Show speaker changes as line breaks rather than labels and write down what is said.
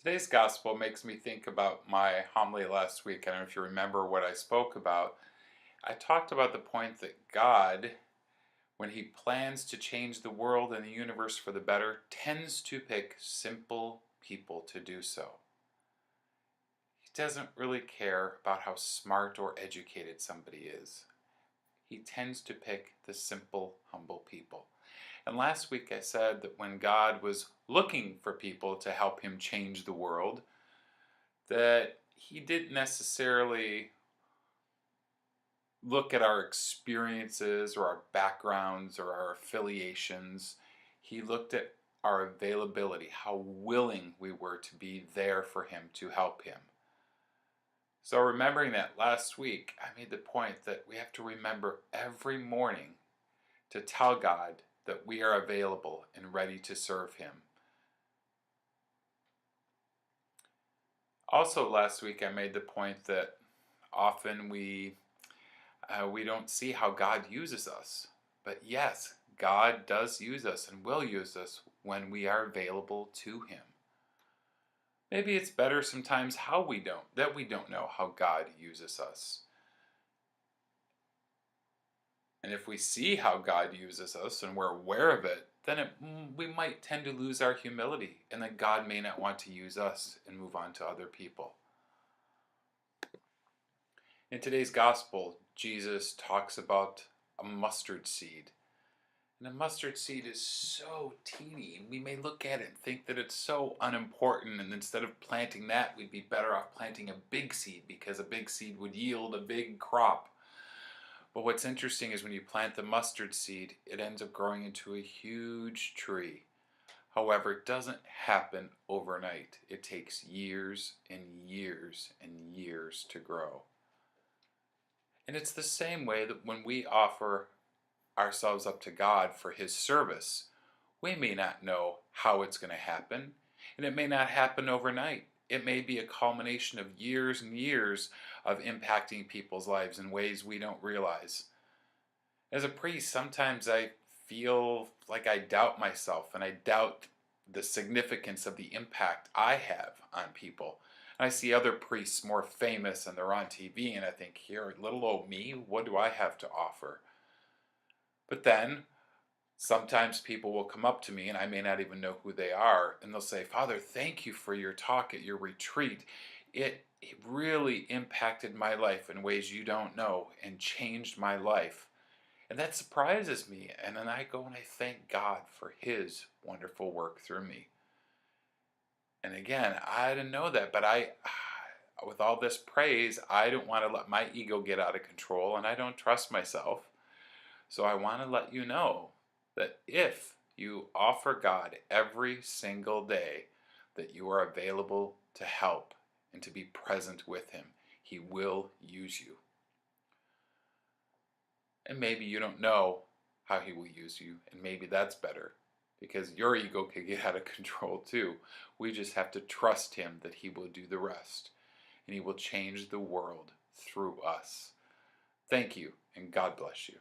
Today's gospel makes me think about my homily last week. I don't know if you remember what I spoke about. I talked about the point that God, when He plans to change the world and the universe for the better, tends to pick simple people to do so. He doesn't really care about how smart or educated somebody is. He tends to pick the simple, humble people. And last week I said that when God was looking for people to help Him change the world, that He didn't necessarily look at our experiences or our backgrounds or our affiliations. He looked at our availability, how willing we were to be there for Him to help Him. So, remembering that last week, I made the point that we have to remember every morning to tell God that we are available and ready to serve Him. Also, last week, I made the point that often we don't see how God uses us. But yes, God does use us and will use us when we are available to Him. Maybe it's better sometimes that we don't know how God uses us. And if we see how God uses us and we're aware of it, then we might tend to lose our humility, and that God may not want to use us and move on to other people. In today's gospel, Jesus talks about a mustard seed. And a mustard seed is so teeny, and we may look at it and think that it's so unimportant, and instead of planting that, we'd be better off planting a big seed because a big seed would yield a big crop. But what's interesting is when you plant the mustard seed, it ends up growing into a huge tree. However, it doesn't happen overnight. It takes years and years and years to grow. And it's the same way that when we offer ourselves up to God for His service, we may not know how it's going to happen, and it may not happen overnight. It may be a culmination of years and years of impacting people's lives in ways we don't realize. As a priest, sometimes I feel like I doubt myself and I doubt the significance of the impact I have on people. I see other priests more famous and they're on TV, and I think, here, little old me, what do I have to offer? But then sometimes people will come up to me and I may not even know who they are, and they'll say, "Father, thank you for your talk at your retreat. It really impacted my life in ways you don't know and changed my life." And that surprises me. And then I go and I thank God for His wonderful work through me. And again, I didn't know that, but with all this praise, I don't want to let my ego get out of control, and I don't trust myself. So I want to let you know that if you offer God every single day that you are available to help and to be present with Him, He will use you. And maybe you don't know how He will use you, and maybe that's better because your ego could get out of control too. We just have to trust Him that He will do the rest, and He will change the world through us. Thank you, and God bless you.